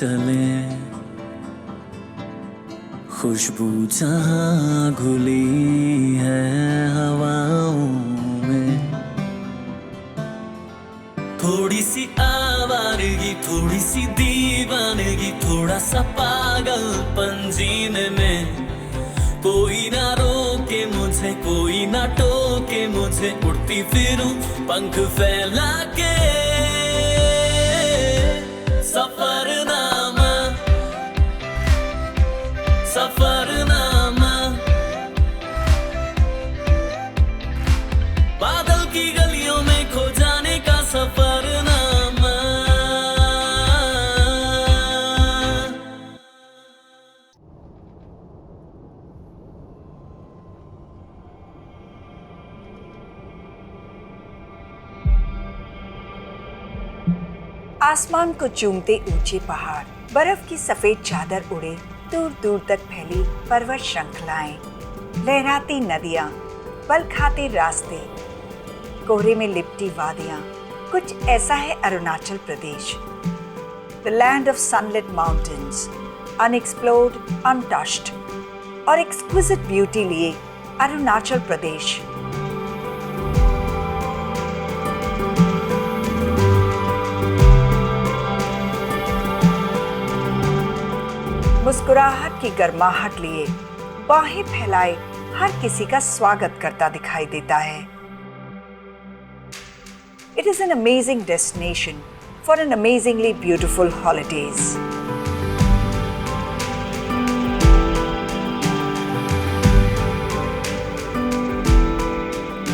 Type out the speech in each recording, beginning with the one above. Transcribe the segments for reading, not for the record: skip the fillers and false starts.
चले, खुशबू जहाँ घुली है हवाओं में। थोड़ी सी आवारगी, थोड़ी सी दीवानगी, थोड़ा सा पागलपन जीने में। कोई ना रोके मुझे, कोई ना टोके मुझे, उड़ती फिरूं पंख फैला के। सफरनामा, सफरनामा, बादल की गलियों में खो जाने का सफरनामा। आसमान को चूमते ऊंचे पहाड़, बर्फ की सफेद चादर उड़े, दूर दूर तक फैली पर्वत श्रृंखलाएं, लहराती नदियां, पल खाते रास्ते, कोहरे में लिपटी वादियां। कुछ ऐसा है Arunachal Pradesh, the land of sunlit mountains, unexplored, untouched और एक्सक्विजिट ब्यूटी लिए अरुणाचल प्रदेश। मुस्कुराहट की गर्माहट लिए बाहें फैलाए हर किसी का स्वागत करता दिखाई देता है। It is an amazing destination for an amazingly beautiful holidays.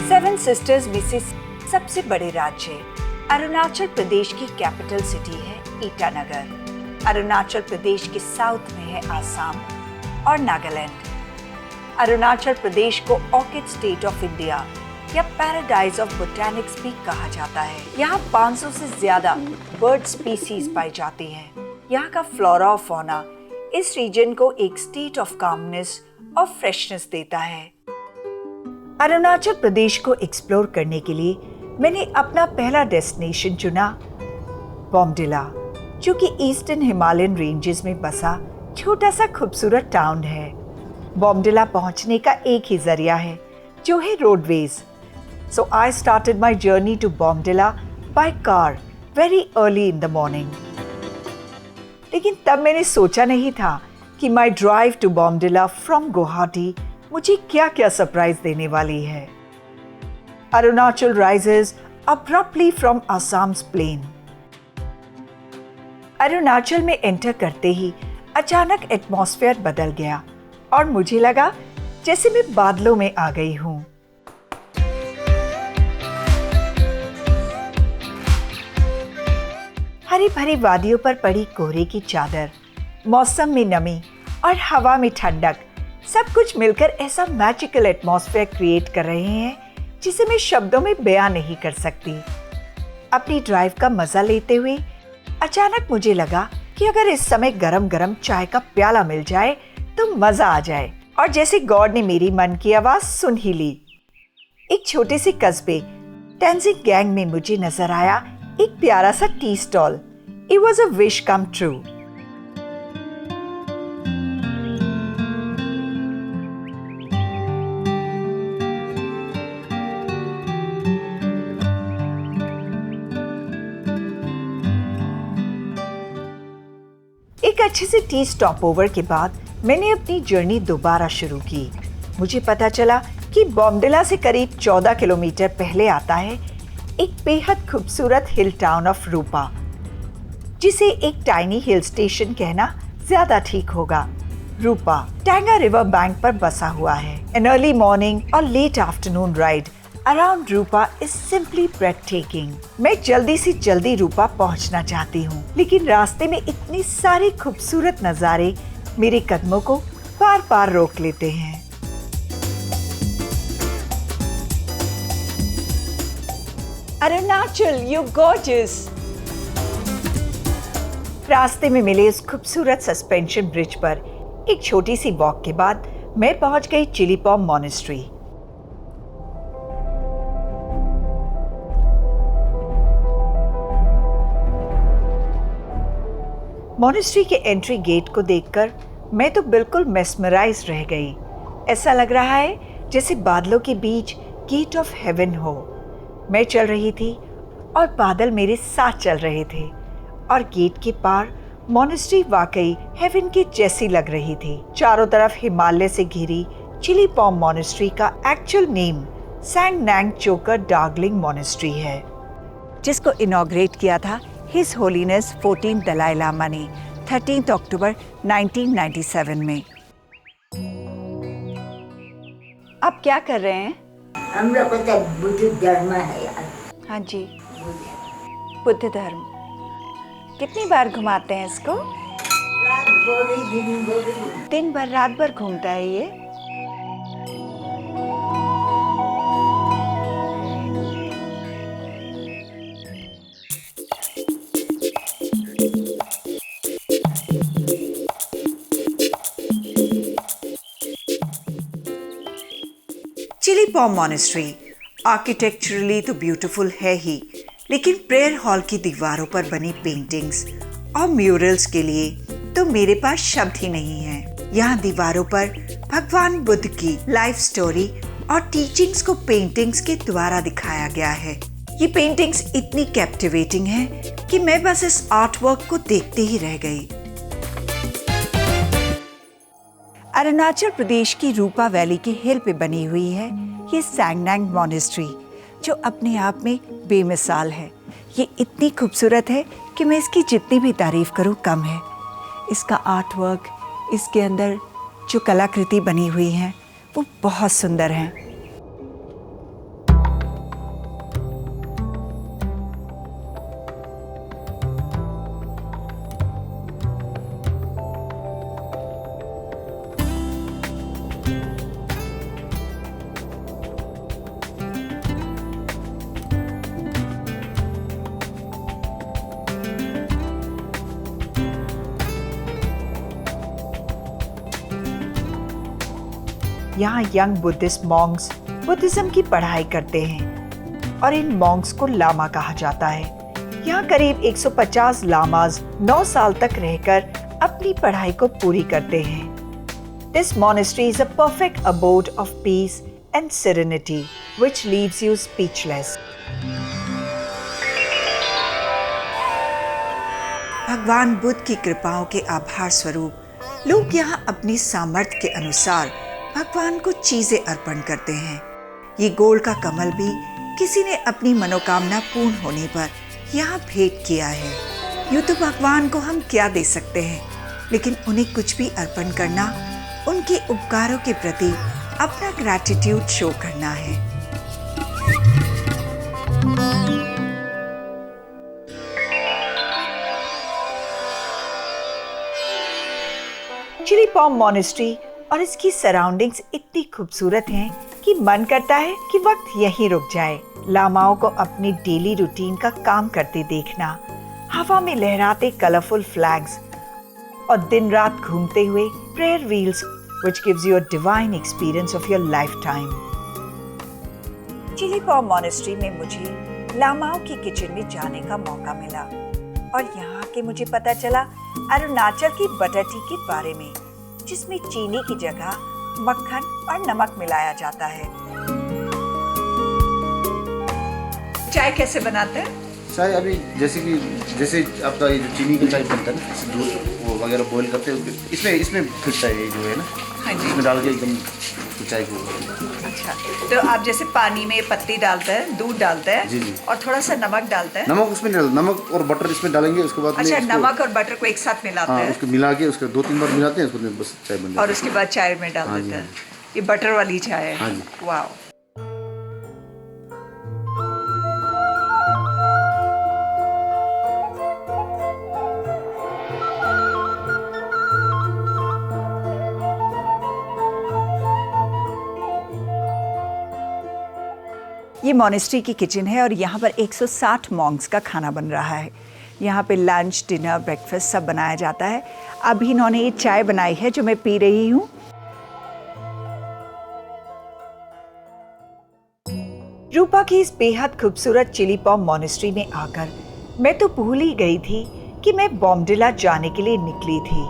Seven sisters में से सबसे बड़े राज्य अरुणाचल प्रदेश की कैपिटल सिटी है ईटानगर। अरुणाचल प्रदेश के साउथ में है आसाम और नागालैंड। अरुणाचल प्रदेश को ऑर्किड स्टेट ऑफ इंडिया या पैराडाइज ऑफ बोटैनिक्स भी कहा जाता है। यहाँ 500 से ज्यादा बर्ड स्पीसीज पाई जाती हैं। यहाँ का फ्लोरा और फौना इस रीजन को एक स्टेट ऑफ कामनेस और फ्रेशनेस देता है। अरुणाचल प्रदेश को एक्सप्लोर करने के लिए मैंने अपना पहला डेस्टिनेशन चुना बॉमडिला, जो कि ईस्टर्न हिमालयन रेंजेस में बसा छोटा सा खूबसूरत टाउन है। बॉमडिला पहुंचने का एक ही जरिया है, जो है roadways. So I started my journey to Bomdila by car very early in the morning. लेकिन तब मैंने सोचा नहीं था कि my drive to Bomdila from Guwahati मुझे क्या क्या सरप्राइज देने वाली है। Arunachal rises abruptly from Assam's plain. Arunachal में एंटर करते ही अचानक एटमॉस्फेयर बदल गया और मुझे लगा जैसे मैं बादलों में आ गई हूँ। हरी भरी वादियों पर पड़ी कोहरे की चादर, मौसम में नमी और हवा में ठंडक, सब कुछ मिलकर ऐसा मैजिकल एटमॉस्फेयर क्रिएट कर रहे हैं जिसे मैं शब्दों में बयां नहीं कर सकती। अपनी ड्राइव का मजा लेते हुए अचानक मुझे लगा कि अगर इस समय गरम गरम चाय का प्याला मिल जाए तो मजा आ जाए। और जैसे गॉड ने मेरी मन की आवाज सुन ही ली। एक छोटे से कस्बे टेंजिंग गैंग में मुझे नजर आया एक प्यारा सा tea stall. It was a wish come true. एक अच्छे से टी स्टॉप ओवर के बाद मैंने अपनी जर्नी दोबारा शुरू की। मुझे पता चला कि बॉमडिला से करीब 14 किलोमीटर पहले आता है एक बेहद खूबसूरत हिल टाउन ऑफ रूपा, जिसे एक टाइनी हिल स्टेशन कहना ज्यादा ठीक होगा। रूपा टैंगा रिवर बैंक पर बसा हुआ है। एन अर्ली मॉर्निंग और late afternoon ride around Rupa is simply breathtaking. मैं जल्दी से जल्दी रूपा पहुंचना चाहती हूँ, लेकिन रास्ते में इतनी सारी खूबसूरत नज़ारे मेरे कदमों को बार बार रोक लेते हैं। Arunachal, you gorgeous. रास्ते में मिले इस खूबसूरत सस्पेंशन ब्रिज पर एक छोटी सी वॉक के बाद मैं पहुंच गई चिलीपॉम मॉनेस्ट्री। मॉनेस्ट्री के एंट्री गेट को देखकर मैं तो बिल्कुल मेस्मराइज रह गई। ऐसा लग रहा है जैसे बादलों के बीच गेट ऑफ हेवन हो। मैं चल रही थी और बादल मेरे साथ चल रहे थे और गेट के पार मॉनेस्ट्री वाकई हेवन की जैसी लग रही थी। चारों तरफ हिमालय से घिरी चिली पॉम मॉनेस्ट्री का एक्चुअल नेम सैंग नांग चोकर डार्गलिंग मॉनेस्ट्री है, जिसको इनॉग्रेट किया था हिज होलीनेस 14 दलाई लामा ने 13 अक्टूबर 1997 में। आप क्या कर रहे हैं? हम लोग को तो बुद्ध धर्म है यार। हाँ जी, बुद्ध धर्म। कितनी बार घुमाते हैं इसको? रात बोली दिन बोली। दिन भर रात भर घूमता है ये। चिली पॉम मॉनेस्ट्री आर्किटेक्चरली तो ब्यूटीफुल है ही, लेकिन प्रेयर हॉल की दीवारों पर बनी पेंटिंग्स और म्यूरल्स के लिए तो मेरे पास शब्द ही नहीं है। यहाँ दीवारों पर भगवान बुद्ध की लाइफ स्टोरी और टीचिंग्स को पेंटिंग्स के द्वारा दिखाया गया है। ये पेंटिंग्स इतनी कैप्टिवेटिंग हैं कि मैं बस इस आर्ट वर्क को देखते ही रह गई। अरुणाचल प्रदेश की रूपा वैली के हिल पे बनी हुई है ये सैंग नांग मॉनेस्ट्री, जो अपने आप में बेमिसाल है। ये इतनी खूबसूरत है कि मैं इसकी जितनी भी तारीफ करूं कम है। इसका आर्ट वर्क, इसके अंदर जो कलाकृति बनी हुई हैं वो बहुत सुंदर हैं। यहाँ यंग बुद्धिस्ट मॉन्क्स बुद्धिज्म की पढ़ाई करते हैं और इन मॉन्क्स को लामा कहा जाता है। यहाँ करीब 150 लामाज 9 साल तक रहकर अपनी पढ़ाई को पूरी करते हैं। This monastery is a perfect abode of peace and serenity, which leaves you speechless. भगवान बुद्ध की कृपाओं के आभार स्वरूप लोग यहाँ अपनी सामर्थ्य के अनुसार भगवान को चीजें अर्पण करते हैं। ये गोल्ड का कमल भी किसी ने अपनी मनोकामना पूर्ण होने पर यहाँ भेंट किया है। यूँ तो भगवान को हम क्या दे सकते हैं, लेकिन उन्हें कुछ भी अर्पण करना उनके उपकारों के प्रति अपना ग्रैटिट्यूड शो करना है। चिली पॉम मॉनेस्ट्री और इसकी सराउंडिंग्स इतनी खूबसूरत हैं कि मन करता है कि वक्त यहीं रुक जाए। लामाओं को अपनी डेली रूटीन का काम करते देखना, हवा में लहराते कलरफुल फ्लैग्स और दिन रात घूमते हुए prayer wheels, which gives you a divine experience of your lifetime. Chillipam monastery में मुझे लामाओं की किचन में जाने का मौका मिला और यहाँ के मुझे पता चला अरुणाचल की बटर टी के बारे में, जिसमें चीनी की जगह मक्खन और नमक मिलाया जाता है। चाय कैसे बनाते हैं? चाय अभी जैसे आपका ये जो चीनी का चाय बनता है ना, दूध वो वगैरह बॉईल करते हैं, इसमें फिरता है ये जो है ना। हाँ जी। इसमें डाल के एकदम चाय को। अच्छा, तो आप जैसे पानी में पत्ती डालते हैं, दूध डालते हैं। जी जी। और थोड़ा सा नमक डालते हैं। नमक उसमें नमक और बटर इसमें डालेंगे, उसके बाद अच्छा, नमक और बटर को एक साथ मिलाते हैं। उसको मिला के उसको 2-3 बार मिलाते हैं, उसको बस चाय बन जाती है। और उसके बाद चाय में डाल देते हैं। ये बटर वाली चाय है। हाँ जी। वाह। ये मॉनेस्ट्री की किचन है और यहाँ पर 160 मॉन्क्स का खाना बन रहा है। यहाँ पे लंच, डिनर, ब्रेकफास्ट सब बनाया जाता है। अभी इन्होंने ये चाय बनाई है जो मैं पी रही हूँ। रूपा की इस बेहद खूबसूरत चिली पॉम मॉनेस्ट्री में आकर मैं तो भूल ही गई थी कि मैं बॉम्डिला जाने के लिए निकली थी,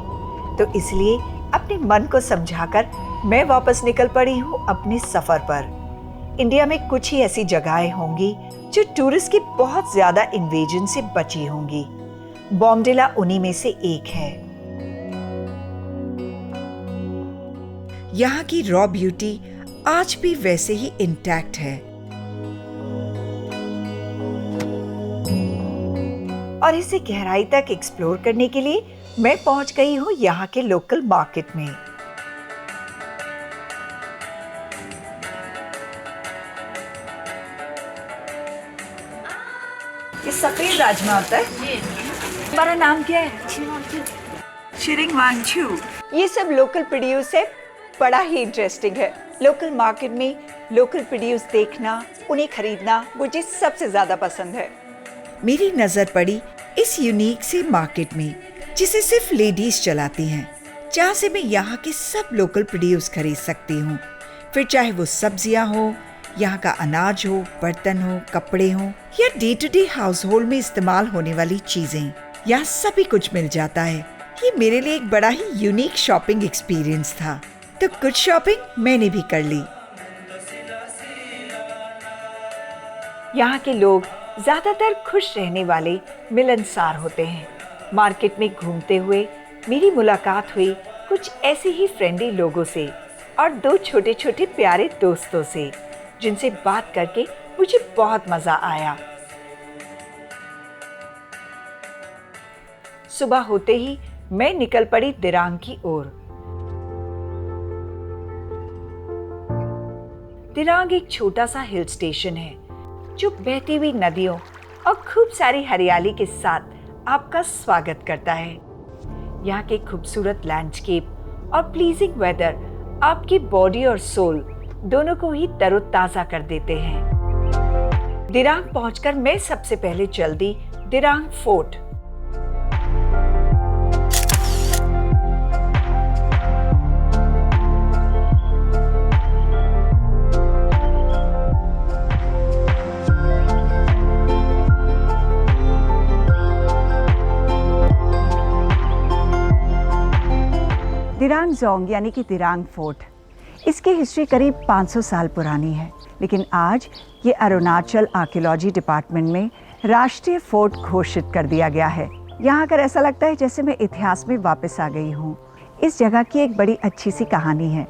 तो इसलिए अपने मन को समझाकर मैं वापस निकल पड़ी हूँ अपने सफर पर। इंडिया में कुछ ही ऐसी जगहें होंगी जो टूरिस्ट की बहुत ज्यादा इन्वेजन से बची होंगी। बॉम्डिला उन्हीं में से एक है। यहाँ की रॉ ब्यूटी आज भी वैसे ही इंटैक्ट है और इसे गहराई तक एक्सप्लोर करने के लिए मैं पहुंच गई हूँ यहाँ के लोकल मार्केट में। ये सफेद राजमा होता है। हमारा नाम क्या है? शिरिंग वांगचू। ये सब लोकल प्रोड्यूस है, बड़ा ही इंटरेस्टिंग है। लोकल मार्केट में लोकल प्रोड्यूस देखना, उन्हें खरीदना मुझे सबसे ज्यादा पसंद है। मेरी नजर पड़ी इस यूनिक से मार्केट में जिसे सिर्फ लेडीज चलाती हैं, जहाँ से मैं यहाँ के सब लोकल प्रोड्यूस खरीद सकती हूँ। फिर चाहे वो सब्जियाँ हो, यहाँ का अनाज हो, बर्तन हो, कपड़े हो या day to day household में इस्तेमाल होने वाली चीजें, यहाँ सभी कुछ मिल जाता है। ये मेरे लिए एक बड़ा ही यूनिक शॉपिंग एक्सपीरियंस था, तो कुछ शॉपिंग मैंने भी कर ली। यहाँ के लोग ज्यादातर खुश रहने वाले, मिलनसार होते हैं। मार्केट में घूमते हुए मेरी मुलाकात हुई कुछ ऐसे ही फ्रेंडली लोगों से और दो छोटे छोटे प्यारे दोस्तों से, जिनसे बात करके मुझे बहुत मजा आया। सुबह होते ही मैं निकल पड़ी दिरांग की ओर। दिरांग एक छोटा सा हिल स्टेशन है जो बहती हुई नदियों और खूब सारी हरियाली के साथ आपका स्वागत करता है। यहाँ के खूबसूरत लैंडस्केप और प्लीजिंग वेदर आपकी बॉडी और सोल दोनों को ही तरोताजा कर देते हैं। दिरांग पहुंचकर मैं सबसे पहले चल दी दिरांग फोर्ट। दिरांग जोंग यानी कि दिरांग फोर्ट, इसकी हिस्ट्री करीब 500 साल पुरानी है, लेकिन आज ये अरुणाचल आर्कियोलॉजी डिपार्टमेंट में राष्ट्रीय फोर्ट घोषित कर दिया गया है। यहाँ आकर ऐसा लगता है जैसे मैं इतिहास में वापस आ गई हूँ। इस जगह की एक बड़ी अच्छी सी कहानी है।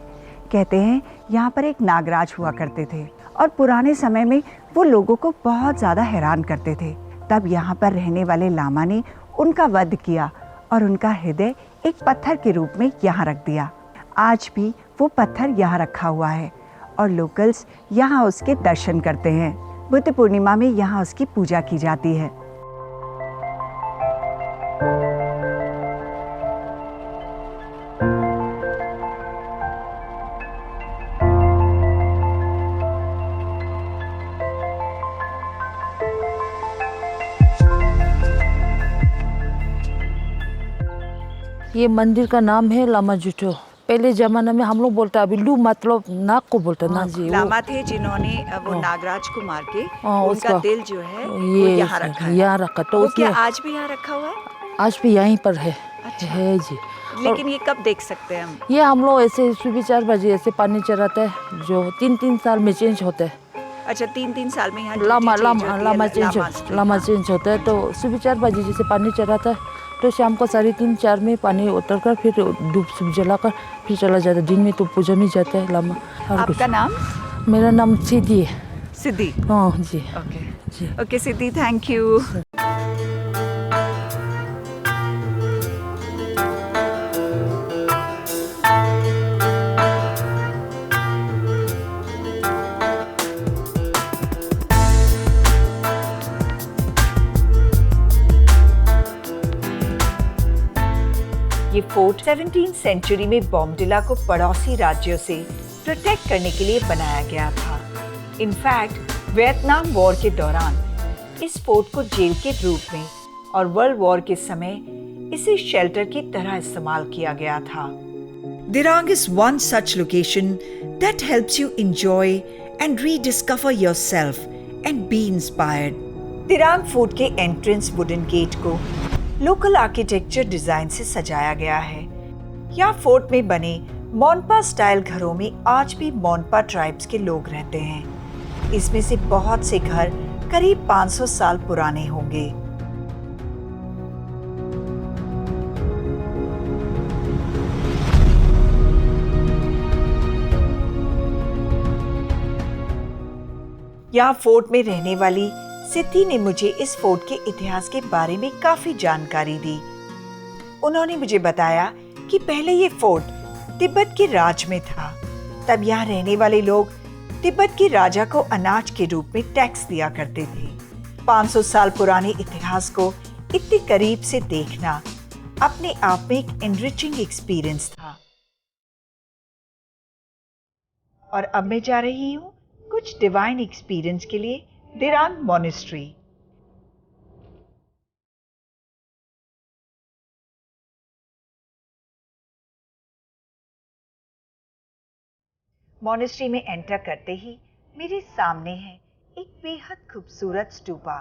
कहते हैं यहाँ पर एक नागराज हुआ करते थे और पुराने समय में वो लोगों को बहुत ज़्यादा हैरान करते थे। तब यहाँ पर रहने वाले लामा ने उनका वध किया और उनका हृदय एक पत्थर के रूप में यहाँ रख दिया। आज भी वो पत्थर यहाँ रखा हुआ है और लोकल्स यहाँ उसके दर्शन करते हैं। बुद्ध पूर्णिमा में यहाँ उसकी पूजा की जाती है। ये मंदिर का नाम है लामा जुटो। पहले जमाना में हम लोग बोलते, अभी लू मतलब नाग को बोलते ना जी। लामा थे जिन्होंने वो नागराज को मार के उनका उसका दिल जो है वो ये यहाँ रखा है। यहाँ रखा तो वो उसने क्या आज भी यहाँ रखा हुआ है? आज भी यहीं पर है। अच्छा। है जी। लेकिन ये कब देख सकते हैं हम? ये हम लोग ऐसे सुबह 4 बजे ऐसे पानी चढ़ाते हैं, जो 3-3 साल में चेंज होता है। अच्छा, 3-3 साल में यहाँ लामा चेंज होता है। तो सुबह 4 बजे जैसे पानी चढ़ाता है तो शाम को 3:30-4 में पानी उतर कर फिर धूप सूप जलाकर फिर चला जाता है। दिन में तो पूजा में जाता है लामा। आपका नाम? मेरा नाम सिद्धि है। सिद्धि। हाँ जी। ओके जी। Okay Siddhi, thank you. ये फोर्ट 17वीं सेंचुरी में बॉम्डिला को पड़ोसी राज्यों से प्रोटेक्ट करने के लिए बनाया गया था। इनफैक्ट वियतनाम वॉर के दौरान इस फोर्ट को जेल के रूप में और वर्ल्ड वॉर के समय इसे शेल्टर की तरह इस्तेमाल किया गया था। Dirang is one such location that helps you enjoy and rediscover yourself and be inspired. Dirang fort के एंट्रेंस वुडन गेट को लोकल आर्किटेक्चर डिजाइन से सजाया गया है। यहाँ फोर्ट में बने मोनपा स्टाइल घरों में आज भी मोनपा ट्राइब्स के लोग रहते हैं। इसमें से बहुत से घर करीब 500 साल पुराने होंगे। यहाँ फोर्ट में रहने वाली सिद्धि ने मुझे इस फोर्ट के इतिहास के बारे में काफी जानकारी दी। उन्होंने मुझे बताया कि पहले ये फोर्ट तिब्बत के राज में था। तब यहाँ रहने वाले लोग तिब्बत के राजा को अनाज के रूप में टैक्स दिया करते थे। 500 साल पुराने इतिहास को इतने करीब से देखना अपने आप में एक एनरिचिंग एक्सपीरियंस था। और अब मैं जा रही हूँ कुछ डिवाइन एक्सपीरियंस के लिए दिरांग मॉनेस्ट्री। मॉनेस्ट्री में एंटर करते ही मेरे सामने है एक बेहद खूबसूरत स्टूपा,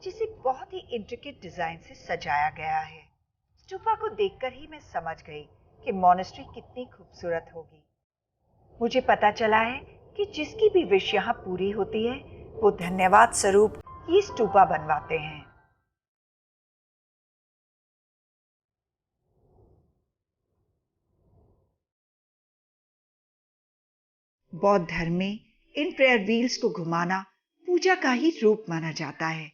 जिसे बहुत ही इंट्रिकेट डिजाइन से सजाया गया है। स्टूपा को देखकर ही मैं समझ गई कि मॉनेस्ट्री कितनी खूबसूरत होगी। मुझे पता चला है कि जिसकी भी विश यहाँ पूरी होती है वो धन्यवाद स्वरूप ये स्टूपा बनवाते हैं। बौद्ध धर्म में इन प्रेयर व्हील्स को घुमाना पूजा का ही रूप माना जाता है।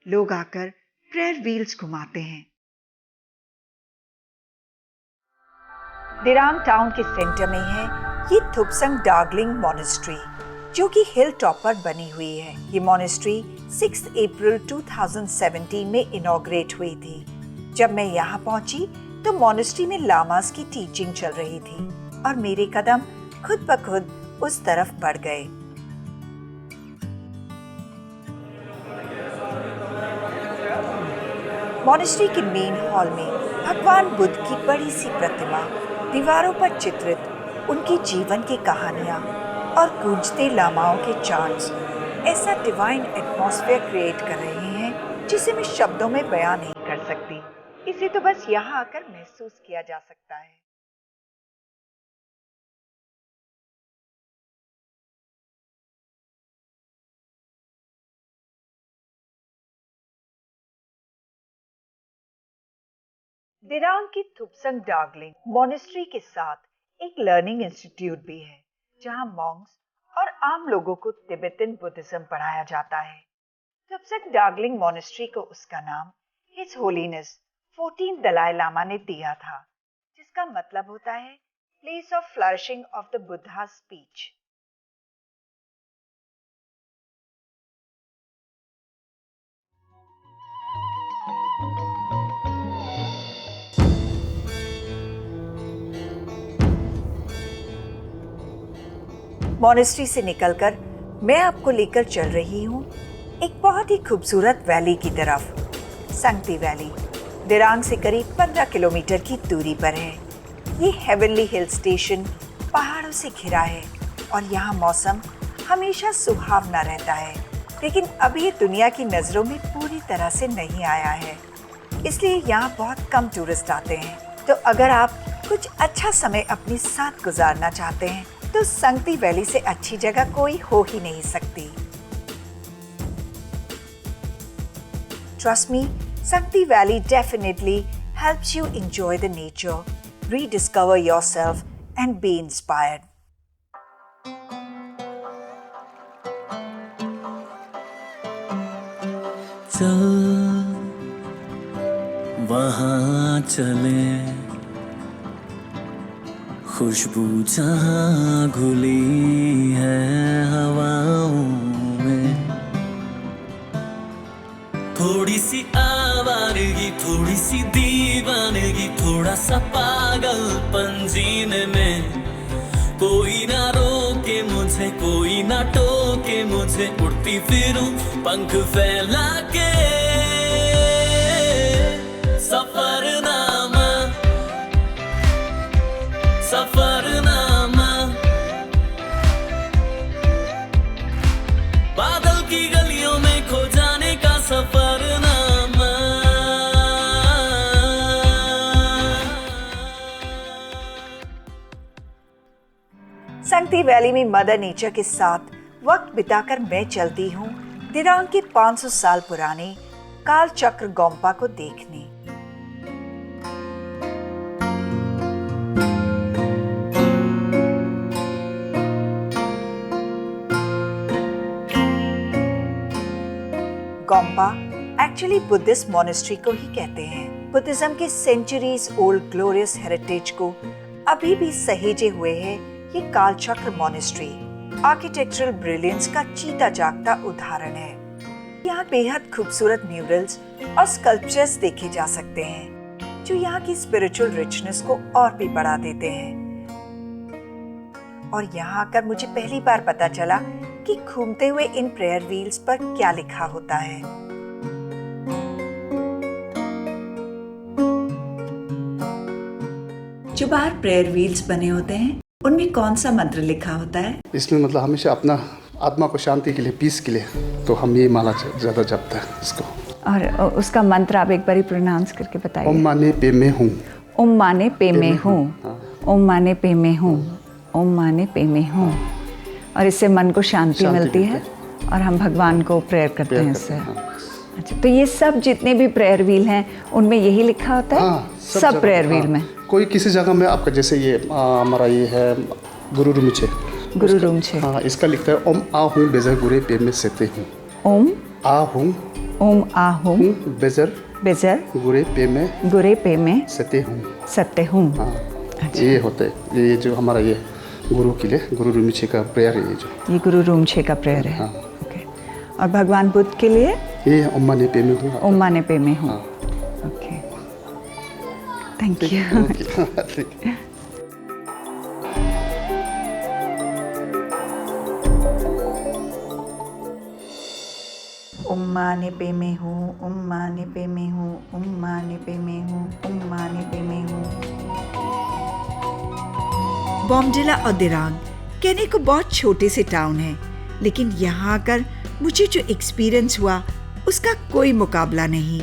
लोग आकर प्रेयर व्हील्स घुमाते हैं। दिरांग टाउन के सेंटर में है ये थुपसंग डार्गलिंग मॉनेस्ट्री, जो कि हिल टॉप पर बनी हुई है। ये मॉनेस्ट्री 6 अप्रैल 2017 में इनॉग्रेट हुई थी। जब मैं यहाँ पहुंची तो मॉनेस्ट्री में लामास की टीचिंग चल रही थी और मेरे कदम खुद ब खुद उस तरफ बढ़ गए। मॉनेस्ट्री के मेन हॉल में भगवान बुद्ध की बड़ी सी प्रतिमा, दीवारों पर चित्रित उनकी जीवन की कहानियां और गूंजते लामाओं के चांट्स ऐसा डिवाइन एटमॉस्फेयर क्रिएट कर रहे हैं जिसे मैं शब्दों में बयां नहीं कर सकती। इसे तो बस यहाँ आकर महसूस किया जा सकता है। दिरांग की थुपसंग डार्गलिंग मॉनेस्ट्री के साथ एक लर्निंग इंस्टीट्यूट भी है, जहां मॉन्क्स और आम लोगों को तिब्बतन बुद्धिज्म पढ़ाया जाता है। थुपसंग डार्गलिंग मॉनेस्ट्री को उसका नाम हिज होलीनेस 14 दलाई लामा ने दिया था, जिसका मतलब होता है place of flourishing of the Buddha speech. Monastery से निकलकर मैं आपको लेकर चल रही हूँ एक बहुत ही खूबसूरत वैली की तरफ। संगती वैली दिरांग से करीब 15 किलोमीटर की दूरी पर है। ये हेवनली हिल स्टेशन पहाड़ों से घिरा है और यहाँ मौसम हमेशा सुहावना रहता है, लेकिन अभी ये दुनिया की नज़रों में पूरी तरह से नहीं आया है, इसलिए यहाँ बहुत कम टूरिस्ट आते हैं। तो अगर आप कुछ अच्छा समय अपने साथ गुजारना चाहते हैं तो संगती वैली से अच्छी जगह कोई हो ही नहीं सकती। Trust me, Santi Valley definitely helps you enjoy the nature, rediscover yourself and be inspired. चल वहाँ चले, खुशबू जहाँ घुली है हवाओं में, थोड़ी सी आवारगी, थोड़ी सी दीवानगी, थोड़ा सा पागलपन जीने में। कोई ना रोके मुझे, कोई ना टोके मुझे, उड़ती फिरूं पंख फैला के। सफरनामा सफरनामा, बादल की गलियों में खो जाने का सफरनामा। संगती वैली में मदर नेचर के साथ वक्त बिताकर मैं चलती हूँ दिरांग के 500 साल पुराने काल चक्र गोम्पा को देखने। गोम्पा एक्चुअली बुद्धिस्ट मॉनेस्ट्री को ही कहते हैं। बुद्धिज्म के सेंचुरीज ओल्ड ग्लोरियस हेरिटेज को अभी भी सहेजे हुए है ये कालचक्र मॉनेस्ट्री। आर्किटेक्चरल ब्रिलियंस का जीता जागता उदाहरण है। यहाँ बेहद खूबसूरत म्यूरल्स और स्कल्पचर्स देखे जा सकते हैं जो यहाँ की स्पिरिचुअल रिचनेस को और भी बढ़ा देते हैं। और यहाँ आकर मुझे पहली बार पता चला कि घूमते हुए इन प्रेयर व्हील्स पर क्या लिखा होता है। जो बाहर प्रेयर व्हील्स बने होते हैं उनमें कौन सा मंत्र लिखा होता है? इसमें मतलब हमेशा अपना आत्मा को शांति के लिए, पीस के लिए, तो हम ये माला ज़्यादा जपते हैं इसको। और उसका मंत्र आप एक बारी प्रोनाउंस करके बताइए। ओम माने पे में हूँ। ओम माने पे में हूँ। ओम माने पे में हूँ। ओम माने पे में हूँ। और इससे मन को शांति मिलती है और हम भगवान को प्रेयर करते हैं इससे। अच्छा, तो ये सब जितने भी प्रेयर व्हील हैं उनमें यही लिखा होता है? हाँ, सब प्रेयर व्हील में। कोई किसी जगह में आपका जैसे ये हमारा ये है गुरु रूमछे। गुरु रूमछे। हाँ, इसका लिखता है ओम आ हूँ बेजर गुरे पे में सेते हूँ। ओम आ हूँ। ओम आ हूँ बेजर बेजर गुरे पे में सेते हूँ। सत्य हूँ। हाँ, ये होता है ये जो हमारा ये गुरु के लिए गुरु रूमछे का प्रेयर है। ये गुरु रूमछे का प्रेयर है। हाँ। ओके। और भगवान बुद्ध के लिए ये ओम माने पे में हूँ। ओम माने पे में हूँ। हाँ। Okay, thank you. ओम माने पे में हूँ। ओम माने पे में हूँ। ओम माने पे में हूँ। ओम माने पे में हूँ। बॉम्डिला और दिरांग कहने को बहुत छोटे से टाउन है, लेकिन यहाँ आकर मुझे जो एक्सपीरियंस हुआ उसका कोई मुकाबला नहीं।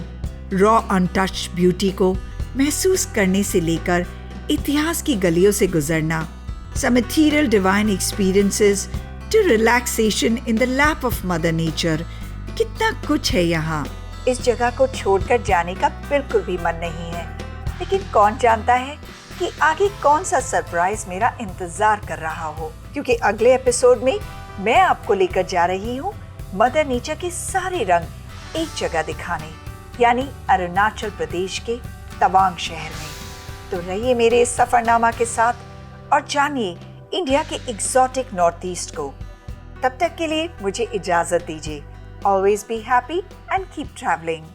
रॉ अनटच्ड ब्यूटी को महसूस करने से लेकर इतिहास की गलियों से गुजरना, some ethereal divine experiences to relaxation in the lap of mother nature, कितना कुछ है यहाँ। इस जगह को छोड़कर जाने का बिल्कुल भी मन नहीं है, लेकिन कौन जानता है कि आगे कौन सा सरप्राइज मेरा इंतजार कर रहा हो, क्योंकि अगले एपिसोड में मैं आपको लेकर जा रही हूँ मदर नेचर के सारे रंग एक जगह दिखाने, यानी अरुणाचल प्रदेश के तवांग शहर में। तो रहिए मेरे इस सफरनामा के साथ और जानिए इंडिया के एक्सोटिक नॉर्थ ईस्ट को। तब तक के लिए मुझे इजाजत दीजिए। Always be happy and keep traveling.